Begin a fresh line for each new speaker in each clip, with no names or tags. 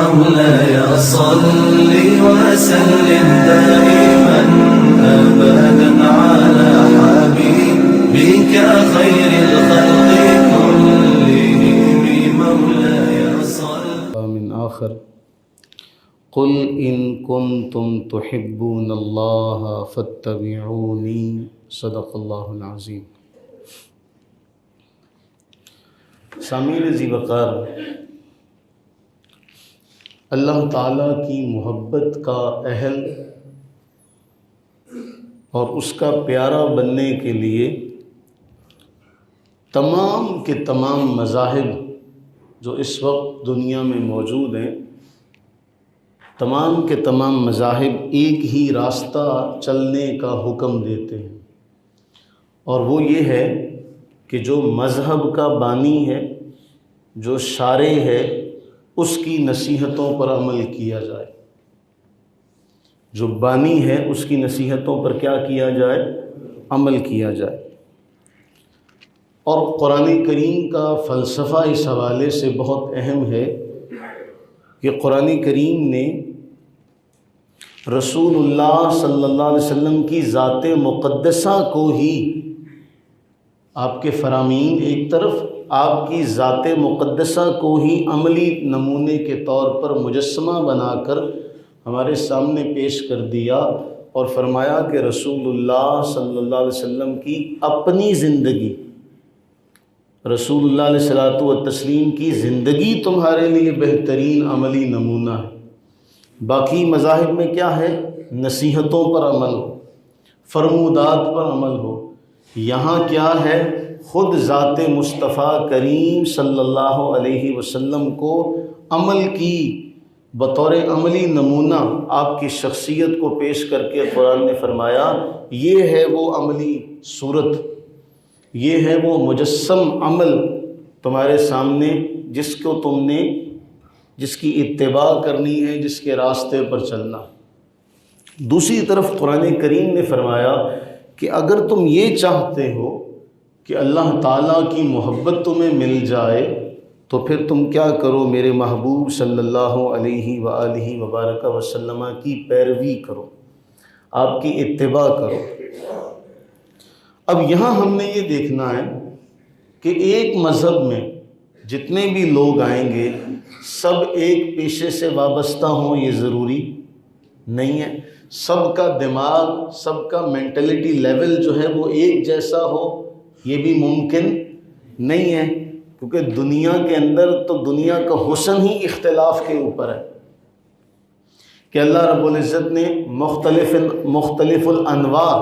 مولاي صل وسلم دائما أبدا على حبيبك خير الخلق كلهم مولاي صل.
من آخر قل إن كنتم تحبون الله فاتبعوني صدق اللہ العظیم. سامعین ذی وقار، اللہ تعالیٰ کی محبت کا اہل اور اس کا پیارا بننے کے لیے تمام کے تمام مذاہب جو اس وقت دنیا میں موجود ہیں، تمام کے تمام مذاہب ایک ہی راستہ چلنے کا حکم دیتے ہیں، اور وہ یہ ہے کہ جو مذہب کا بانی ہے، جو شارع ہے، اس کی نصیحتوں پر عمل کیا جائے. جو بانی ہے اس کی نصیحتوں پر کیا کیا جائے؟ عمل کیا جائے. اور قرآن کریم کا فلسفہ اس حوالے سے بہت اہم ہے کہ قرآن کریم نے رسول اللہ صلی اللہ علیہ وسلم کی ذات مقدسہ کو ہی، آپ کے فرامین ایک طرف، آپ کی ذات مقدسہ کو ہی عملی نمونے کے طور پر مجسمہ بنا کر ہمارے سامنے پیش کر دیا اور فرمایا کہ رسول اللہ صلی اللہ علیہ وسلم کی اپنی زندگی، رسول اللہ علیہ الصلوۃ والتسلیم کی زندگی تمہارے لیے بہترین عملی نمونہ ہے. باقی مذاہب میں کیا ہے؟ نصیحتوں پر عمل ہو، فرمودات پر عمل ہو. یہاں کیا ہے؟ خود ذات مصطفیٰ کریم صلی اللہ علیہ وسلم کو عمل کی بطور عملی نمونہ آپ کی شخصیت کو پیش کر کے قرآن نے فرمایا یہ ہے وہ عملی صورت، یہ ہے وہ مجسم عمل تمہارے سامنے جس کی اتباع کرنی ہے، جس کے راستے پر چلنا. دوسری طرف قرآن کریم نے فرمایا کہ اگر تم یہ چاہتے ہو کہ اللہ تعالیٰ کی محبت تمہیں مل جائے تو پھر تم کیا کرو؟ میرے محبوب صلی اللہ علیہ وآلہ وبارک وسلم کی پیروی کرو، آپ کی اتباع کرو. اب یہاں ہم نے یہ دیکھنا ہے کہ ایک مذہب میں جتنے بھی لوگ آئیں گے سب ایک پیشے سے وابستہ ہوں یہ ضروری نہیں ہے. سب کا دماغ، سب کا مینٹلٹی لیول جو ہے وہ ایک جیسا ہو یہ بھی ممکن نہیں ہے، کیونکہ دنیا کے اندر تو دنیا کا حسن ہی اختلاف کے اوپر ہے کہ اللہ رب العزت نے مختلف الانواع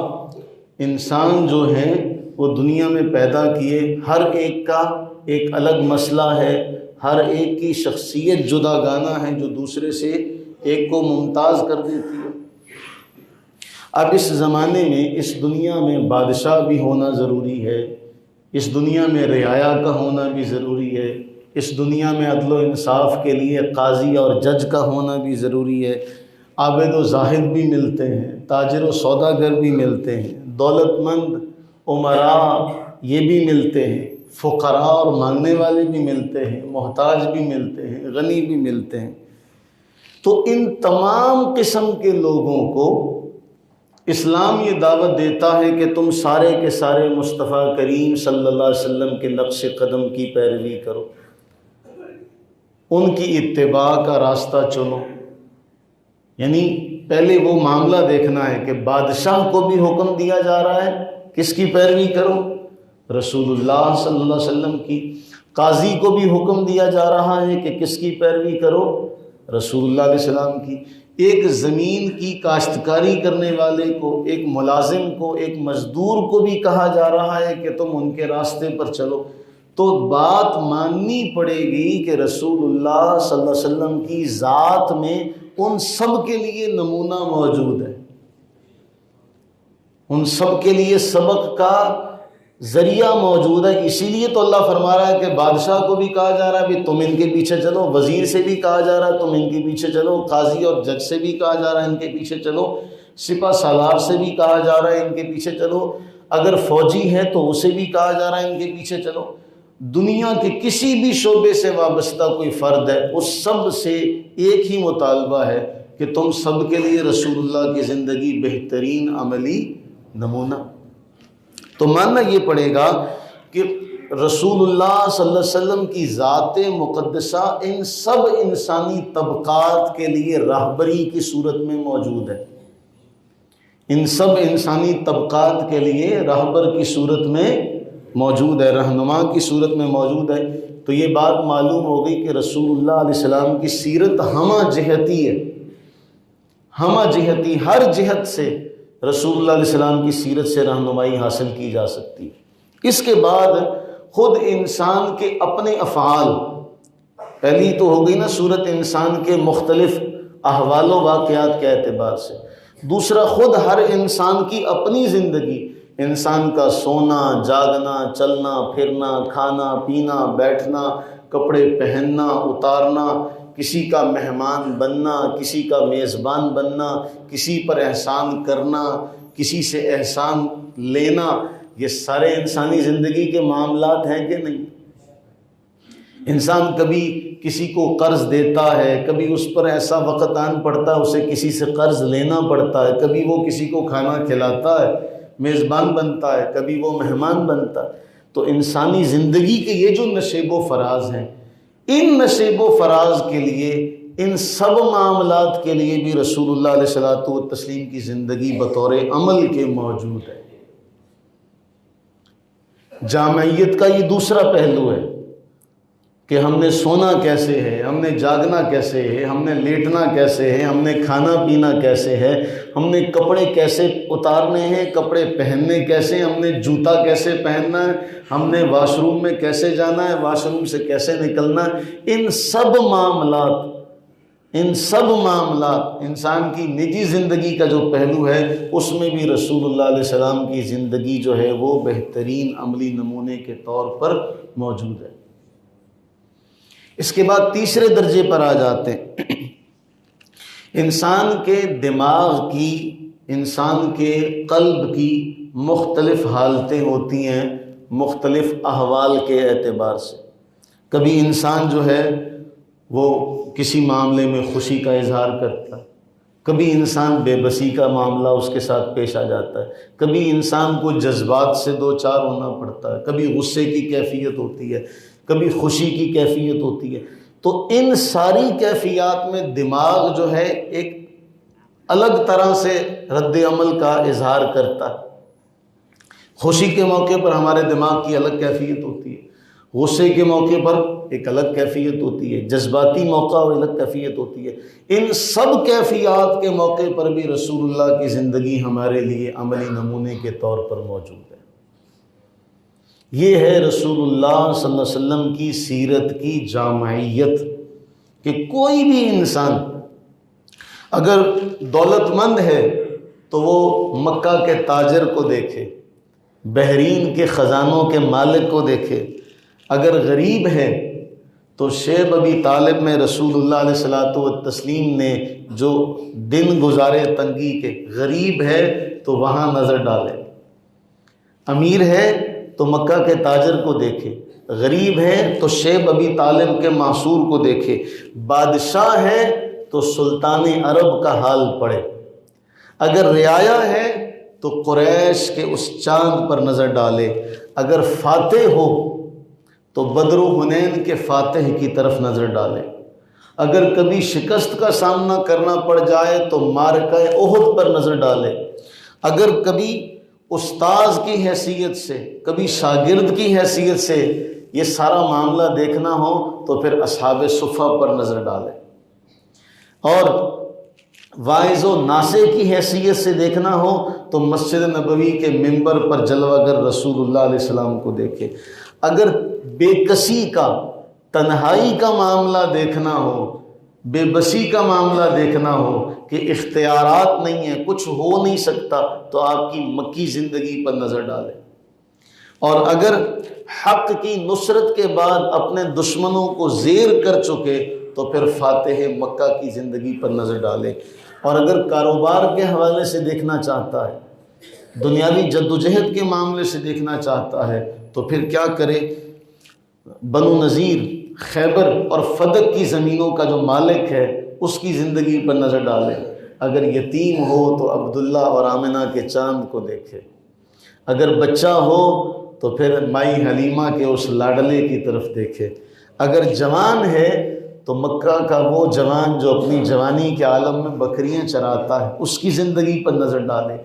انسان جو ہیں وہ دنیا میں پیدا کیے. ہر ایک کا ایک الگ مسئلہ ہے، ہر ایک کی شخصیت جدا گانا ہے جو دوسرے سے ایک کو ممتاز کر دیتی ہے. اب اس زمانے میں اس دنیا میں بادشاہ بھی ہونا ضروری ہے، اس دنیا میں رعایا کا ہونا بھی ضروری ہے، اس دنیا میں عدل و انصاف کے لیے قاضی اور جج کا ہونا بھی ضروری ہے. عابد و زاہد بھی ملتے ہیں، تاجر و سوداگر بھی ملتے ہیں، دولت مند امراء یہ بھی ملتے ہیں، فقراء اور مانگنے والے بھی ملتے ہیں، محتاج بھی ملتے ہیں، غنی بھی ملتے ہیں. تو ان تمام قسم کے لوگوں کو اسلام یہ دعوت دیتا ہے کہ تم سارے کے سارے مصطفیٰ کریم صلی اللہ علیہ وسلم کے نقش قدم کی پیروی کرو، ان کی اتباع کا راستہ چنو. یعنی پہلے وہ معاملہ دیکھنا ہے کہ بادشاہ کو بھی حکم دیا جا رہا ہے کس کی پیروی کرو؟ رسول اللہ صلی اللہ علیہ وسلم کی. قاضی کو بھی حکم دیا جا رہا ہے کہ کس کی پیروی کرو؟ رسول اللہ علیہ السلام کی. ایک زمین کی کاشتکاری کرنے والے کو، ایک ملازم کو، ایک مزدور کو بھی کہا جا رہا ہے کہ تم ان کے راستے پر چلو. تو بات ماننی پڑے گی کہ رسول اللہ صلی اللہ علیہ وسلم کی ذات میں ان سب کے لیے نمونہ موجود ہے، ان سب کے لیے سبق کا ذریعہ موجود ہے. اسی لیے تو اللہ فرما رہا ہے کہ بادشاہ کو بھی کہا جا رہا ہے بھی تم ان کے پیچھے چلو، وزیر سے بھی کہا جا رہا ہے تم ان کے پیچھے چلو، قاضی اور جج سے بھی کہا جا رہا ہے ان کے پیچھے چلو، سپہ سالار سے بھی کہا جا رہا ہے ان کے پیچھے چلو، اگر فوجی ہے تو اسے بھی کہا جا رہا ہے ان کے پیچھے چلو. دنیا کے کسی بھی شعبے سے وابستہ کوئی فرد ہے، اس سب سے ایک ہی مطالبہ ہے کہ تم سب کے لیے رسول اللہ کی زندگی بہترین عملی نمونہ۔ تو ماننا یہ پڑے گا کہ رسول اللہ صلی اللہ علیہ وسلم کی ذات مقدسہ ان سب انسانی طبقات کے لیے راہبری کی صورت میں موجود ہے، ان سب انسانی طبقات کے لیے راہبر کی صورت میں موجود ہے، رہنما کی صورت میں موجود ہے۔ تو یہ بات معلوم ہو گئی کہ رسول اللہ علیہ السلام کی سیرت ہمہ جہتی ہے، ہمہ جہتی، ہر جہت سے رسول اللہ علیہ السلام کی سیرت سے رہنمائی حاصل کی جا سکتی ہے۔ اس کے بعد خود انسان کے اپنے افعال، پہلی تو ہو گئی نا صورت انسان کے مختلف احوال و واقعات کے اعتبار سے، دوسرا خود ہر انسان کی اپنی زندگی، انسان کا سونا جاگنا، چلنا پھرنا، کھانا پینا، بیٹھنا، کپڑے پہننا اتارنا، کسی کا مہمان بننا، کسی کا میزبان بننا، کسی پر احسان کرنا، کسی سے احسان لینا، یہ سارے انسانی زندگی کے معاملات ہیں کہ نہیں؟ انسان کبھی کسی کو قرض دیتا ہے، کبھی اس پر ایسا وقت آن پڑتا ہے اسے کسی سے قرض لینا پڑتا ہے، کبھی وہ کسی کو کھانا کھلاتا ہے، میزبان بنتا ہے، کبھی وہ مہمان بنتا ہے۔ تو انسانی زندگی کے یہ جو نشیب و فراز ہیں، ان نشیب و فراز کے لیے، ان سب معاملات کے لیے بھی رسول اللہ علیہ الصلوۃ والتسلیم کی زندگی بطور عمل کے موجود ہے۔ جامعیت کا یہ دوسرا پہلو ہے کہ ہم نے سونا کیسے ہے، ہم نے جاگنا کیسے ہے، ہم نے لیٹنا کیسے ہے، ہم نے کھانا پینا کیسے ہے، ہم نے کپڑے کیسے اتارنے ہیں، کپڑے پہننے کیسے ہیں، ہم نے جوتا کیسے پہننا ہے، ہم نے واش روم میں کیسے جانا ہے، واش روم سے کیسے نکلنا ہے۔ ان سب معاملات انسان کی نجی زندگی کا جو پہلو ہے، اس میں بھی رسول اللہ علیہ السلام کی زندگی جو ہے وہ بہترین عملی نمونے کے طور پر موجود ہے۔ اس کے بعد تیسرے درجے پر آ جاتے ہیں۔ انسان کے دماغ کی، انسان کے قلب کی مختلف حالتیں ہوتی ہیں مختلف احوال کے اعتبار سے۔ کبھی انسان جو ہے وہ کسی معاملے میں خوشی کا اظہار کرتا ہے، کبھی انسان بے بسی کا معاملہ اس کے ساتھ پیش آ جاتا ہے، کبھی انسان کو جذبات سے دو چار ہونا پڑتا ہے، کبھی غصے کی کیفیت ہوتی ہے، کبھی خوشی کی کیفیت ہوتی ہے۔ تو ان ساری کیفیات میں دماغ جو ہے ایک الگ طرح سے رد عمل کا اظہار کرتا ہے۔ خوشی کے موقع پر ہمارے دماغ کی الگ کیفیت ہوتی ہے، غصے کے موقع پر ایک الگ کیفیت ہوتی ہے، جذباتی موقع اور الگ کیفیت ہوتی ہے۔ ان سب کیفیات کے موقع پر بھی رسول اللہ کی زندگی ہمارے لیے عملی نمونے کے طور پر موجود ہے۔ یہ ہے رسول اللہ صلی اللہ علیہ وسلم کی سیرت کی جامعیت، کہ کوئی بھی انسان اگر دولت مند ہے تو وہ مکہ کے تاجر کو دیکھے، بحرین کے خزانوں کے مالک کو دیکھے، اگر غریب ہے تو شیب ابی طالب میں رسول اللہ علیہ الصلوۃ والتسلیم نے جو دن گزارے تنگی کے، غریب ہے تو وہاں نظر ڈالے، امیر ہے تو مکہ کے تاجر کو دیکھے، غریب ہے تو شیب ابی طالب کے معصور کو دیکھے، بادشاہ ہے تو سلطان عرب کا حال پڑھے، اگر رعایا ہے تو قریش کے اس چاند پر نظر ڈالے، اگر فاتح ہو تو بدر و حنین کے فاتح کی طرف نظر ڈالے، اگر کبھی شکست کا سامنا کرنا پڑ جائے تو معرکہ احد پر نظر ڈالے، اگر کبھی استاذ کی حیثیت سے، کبھی شاگرد کی حیثیت سے یہ سارا معاملہ دیکھنا ہو تو پھر اصحاب صفہ پر نظر ڈالے، اور واعظ و ناصح کی حیثیت سے دیکھنا ہو تو مسجد نبوی کے منبر پر جلوہ گر رسول اللہ علیہ السلام کو دیکھے، اگر بے کسی کا، تنہائی کا معاملہ دیکھنا ہو، بے بسی کا معاملہ دیکھنا ہو کہ اختیارات نہیں ہیں، کچھ ہو نہیں سکتا، تو آپ کی مکی زندگی پر نظر ڈالے، اور اگر حق کی نصرت کے بعد اپنے دشمنوں کو زیر کر چکے تو پھر فاتح مکہ کی زندگی پر نظر ڈالے، اور اگر کاروبار کے حوالے سے دیکھنا چاہتا ہے، دنیاوی جدوجہد کے معاملے سے دیکھنا چاہتا ہے، تو پھر کیا کرے؟ بنو نذیر، خیبر اور فدق کی زمینوں کا جو مالک ہے اس کی زندگی پر نظر ڈالے۔ اگر یتیم ہو تو عبداللہ اور آمنہ کے چاند کو دیکھے، اگر بچہ ہو تو پھر مائی حلیمہ کے اس لاڈلے کی طرف دیکھے، اگر جوان ہے تو مکہ کا وہ جوان جو اپنی جوانی کے عالم میں بکریاں چراتا ہے اس کی زندگی پر نظر ڈالے،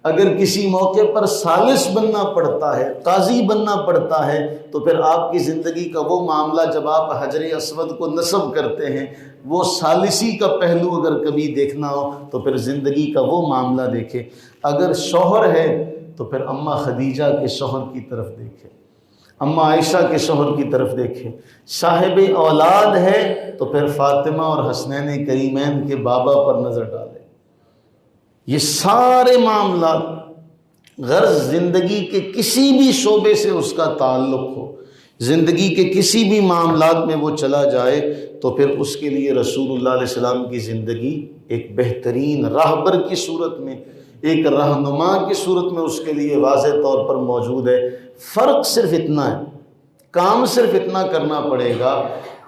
اگر کسی موقع پر ثالث بننا پڑتا ہے، قاضی بننا پڑتا ہے، تو پھر آپ کی زندگی کا وہ معاملہ جب آپ حجر اسود کو نصب کرتے ہیں، وہ ثالثی کا پہلو اگر کبھی دیکھنا ہو تو پھر زندگی کا وہ معاملہ دیکھے، اگر شوہر ہے تو پھر اماں خدیجہ کے شوہر کی طرف دیکھے، اماں عائشہ کے شوہر کی طرف دیکھے، صاحب اولاد ہے تو پھر فاطمہ اور حسنین کریمین کے بابا پر نظر ڈالے۔ یہ سارے معاملات غرض زندگی کے کسی بھی شعبے سے اس کا تعلق ہو، زندگی کے کسی بھی معاملات میں وہ چلا جائے تو پھر اس کے لیے رسول اللہ علیہ السلام کی زندگی ایک بہترین راہبر کی صورت میں، ایک رہنما کی صورت میں اس کے لیے واضح طور پر موجود ہے۔ فرق صرف اتنا ہے، کام صرف اتنا کرنا پڑے گا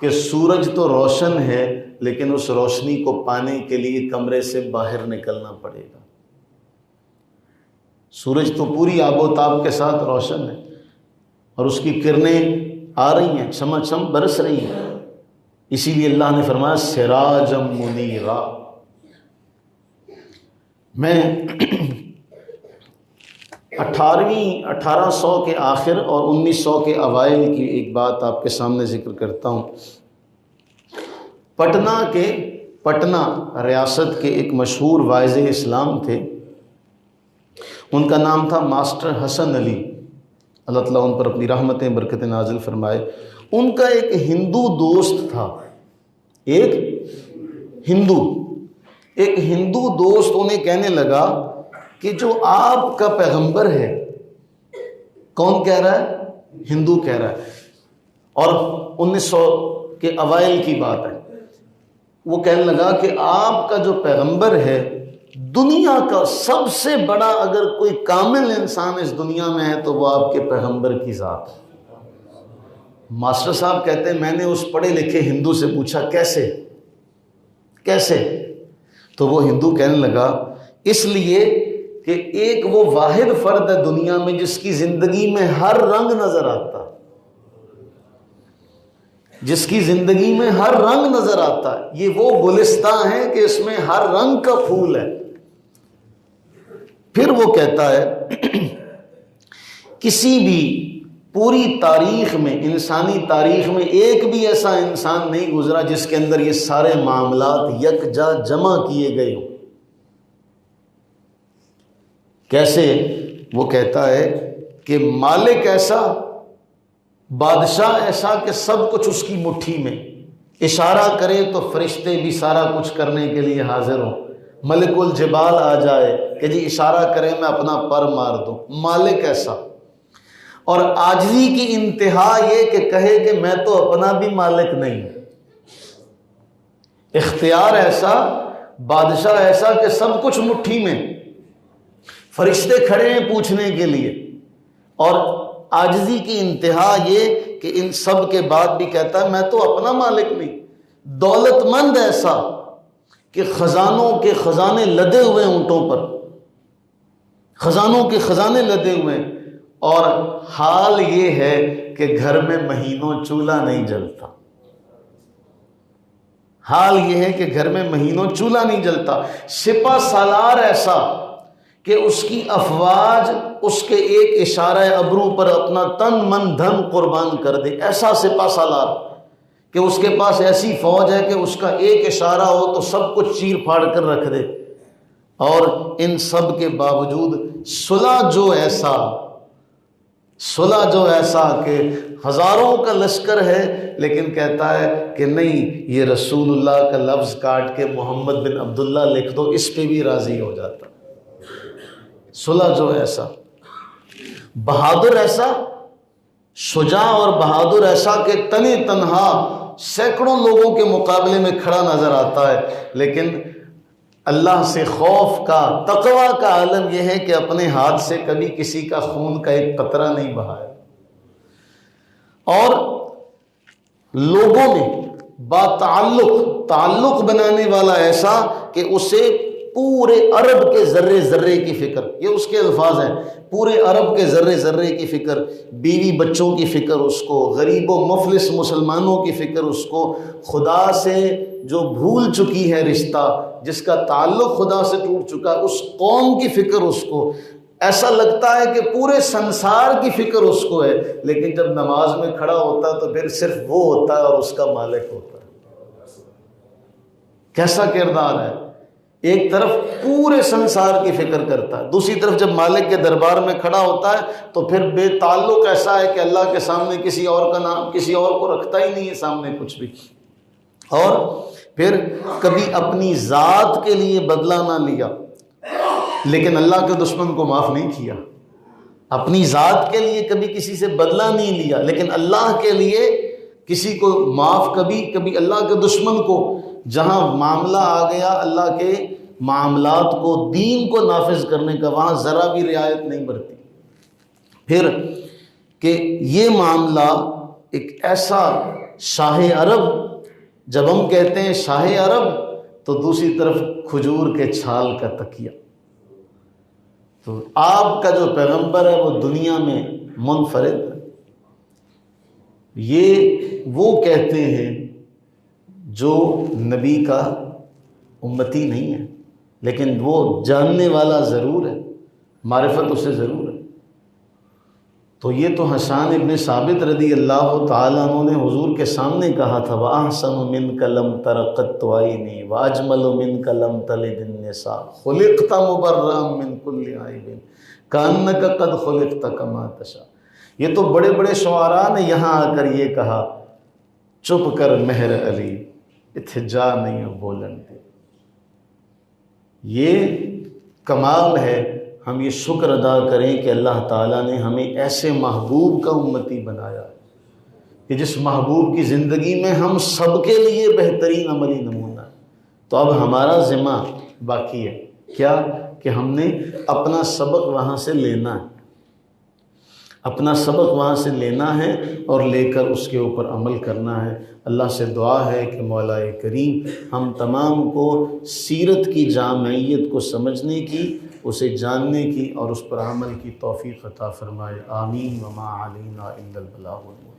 کہ سورج تو روشن ہے لیکن اس روشنی کو پانے کے لیے کمرے سے باہر نکلنا پڑے گا۔ سورج تو پوری آب و تاب کے ساتھ روشن ہے اور اس کی کرنیں آ رہی ہیں، چھم برس رہی ہیں، اسی لیے اللہ نے فرمایا سراجم منیرا۔ میں 1800 کے آخر اور 1900 کے اوائل کی ایک بات آپ کے سامنے ذکر کرتا ہوں۔ پٹنہ ریاست کے ایک مشہور واعظ اسلام تھے، ان کا نام تھا ماسٹر حسن علی، اللہ تعالیٰ ان پر اپنی رحمتیں برکتیں نازل فرمائے۔ ان کا ایک ہندو دوست تھا، ایک ہندو دوست انہیں کہنے لگا کہ جو آپ کا پیغمبر ہے، کون کہہ رہا ہے؟ ہندو کہہ رہا ہے، اور 1900 کے اوائل کی بات ہے۔ وہ کہنے لگا کہ آپ کا جو پیغمبر ہے، دنیا کا سب سے بڑا اگر کوئی کامل انسان اس دنیا میں ہے تو وہ آپ کے پیغمبر کی ذات ہے۔ ماسٹر صاحب کہتے ہیں میں نے اس پڑھے لکھے ہندو سے پوچھا کیسے؟ تو وہ ہندو کہنے لگا اس لیے کہ ایک وہ واحد فرد ہے دنیا میں جس کی زندگی میں ہر رنگ نظر آتا ہے، جس کی زندگی میں ہر رنگ نظر آتا ہے، یہ وہ گلستان ہے کہ اس میں ہر رنگ کا پھول ہے۔ پھر وہ کہتا ہے کسی بھی پوری تاریخ میں، انسانی تاریخ میں ایک بھی ایسا انسان نہیں گزرا جس کے اندر یہ سارے معاملات یکجا جمع کیے گئے ہوں۔ کیسے؟ وہ کہتا ہے کہ مالک ایسا، بادشاہ ایسا کہ سب کچھ اس کی مٹھی میں، اشارہ کرے تو فرشتے بھی سارا کچھ کرنے کے لیے حاضر ہوں، ملک الجبال آ جائے کہ جی اشارہ کرے میں اپنا پر مار دوں، مالک ایسا۔ اور عاجزی کی انتہا یہ کہ کہے کہ میں تو اپنا بھی مالک نہیں، اختیار ایسا، بادشاہ ایسا کہ سب کچھ مٹھی میں، فرشتے کھڑے ہیں پوچھنے کے لیے، اور عاجزی کی انتہا یہ کہ ان سب کے بعد بھی کہتا ہے میں تو اپنا مالک نہیں، دولت مند ایسا کہ خزانوں کے خزانے لدے ہوئے اونٹوں پر، خزانوں کے خزانے لدے ہوئے، اور حال یہ ہے کہ گھر میں مہینوں چولہا نہیں جلتا، حال یہ ہے کہ گھر میں مہینوں چولہا نہیں جلتا، سپہ سالار ایسا کہ اس کی افواج اس کے ایک اشارہ ابرو پر اپنا تن من دھن قربان کر دے، ایسا سپہ سالار کہ اس کے پاس ایسی فوج ہے کہ اس کا ایک اشارہ ہو تو سب کچھ چیر پھاڑ کر رکھ دے۔ اور ان سب کے باوجود صلح جو ایسا کہ ہزاروں کا لشکر ہے لیکن کہتا ہے کہ نہیں، یہ رسول اللہ کا لفظ کاٹ کے محمد بن عبداللہ لکھ دو، اس پہ بھی راضی ہو جاتا۔ صلح جو ایسا، بہادر ایسا، شجاع اور بہادر ایسا کہ تنی تنہا سینکڑوں لوگوں کے مقابلے میں کھڑا نظر آتا ہے، لیکن اللہ سے خوف کا، تقوی کا عالم یہ ہے کہ اپنے ہاتھ سے کبھی کسی کا خون کا ایک قطرہ نہیں بہایا۔ اور لوگوں میں تعلق بنانے والا ایسا کہ اسے پورے عرب کے ذرے ذرے کی فکر، یہ اس کے الفاظ ہیں، پورے عرب کے ذرے ذرے کی فکر، بیوی بچوں کی فکر اس کو، غریب و مفلس مسلمانوں کی فکر اس کو، خدا سے جو بھول چکی ہے رشتہ، جس کا تعلق خدا سے ٹوٹ چکا ہے اس قوم کی فکر اس کو، ایسا لگتا ہے کہ پورے سنسار کی فکر اس کو ہے، لیکن جب نماز میں کھڑا ہوتا ہے تو پھر صرف وہ ہوتا ہے اور اس کا مالک ہوتا ہے۔ کیسا کردار ہے، ایک طرف پورے سنسار کی فکر کرتا ہے، دوسری طرف جب مالک کے دربار میں کھڑا ہوتا ہے تو پھر بے تعلق ایسا ہے کہ اللہ کے سامنے کسی اور کا نام، کسی اور کو رکھتا ہی نہیں ہے سامنے کچھ بھی، اور پھر کبھی اپنی ذات کے لیے بدلہ نہ لیا لیکن اللہ کے دشمن کو معاف نہیں کیا، اپنی ذات کے لیے کبھی کسی سے بدلہ نہیں لیا لیکن اللہ کے لیے کسی کو معاف، کبھی اللہ کے دشمن کو، جہاں معاملہ آ گیا اللہ کے معاملات کو، دین کو نافذ کرنے کا، وہاں ذرا بھی رعایت نہیں برتی۔ پھر کہ یہ معاملہ ایک ایسا شاہ عرب، جب ہم کہتے ہیں شاہ عرب تو دوسری طرف کھجور کے چھال کا تکیہ، تو آپ کا جو پیغمبر ہے وہ دنیا میں منفرد ہے۔ یہ وہ کہتے ہیں جو نبی کا امتی نہیں ہے لیکن وہ جاننے والا ضرور ہے، معرفت اسے ضرور ہے۔ تو یہ تو حسان ابن ثابت رضی اللہ تعالیٰ عنہ نے حضور کے سامنے کہا تھا، وَأَحْسَنُ مِنْكَ لَمْ تَرَ قَطُّ عَيْنِي وَأَجْمَلُ مِنْكَ لَمْ تَلِدِ النِّسَاءُ خُلِقْتَ مُبَرَّأً مِنْ كُلِّ عَيْبٍ كَأَنَّكَ قَدْ خُلِقْتَ كَمَا تَشَاءُ۔ یہ تو بڑے بڑے شعراء نے یہاں آ کر یہ کہا، چپ کر مہر علی اتھے جا نہیں بولن دے۔ یہ کمال ہے، ہم یہ شکر ادا کریں کہ اللہ تعالیٰ نے ہمیں ایسے محبوب کا امتی بنایا کہ جس محبوب کی زندگی میں ہم سب کے لیے بہترین عملی نمونہ ہے۔ تو اب ہمارا ذمہ باقی ہے کیا؟ کہ ہم نے اپنا سبق وہاں سے لینا ہے، اپنا سبق وہاں سے لینا ہے اور لے کر اس کے اوپر عمل کرنا ہے۔ اللہ سے دعا ہے کہ مولا کریم ہم تمام کو سیرت کی جامعیت کو سمجھنے کی، اسے جاننے کی اور اس پر عمل کی توفیق عطا فرمائے۔ آمین۔ وما علینا الا البلاغ المبین۔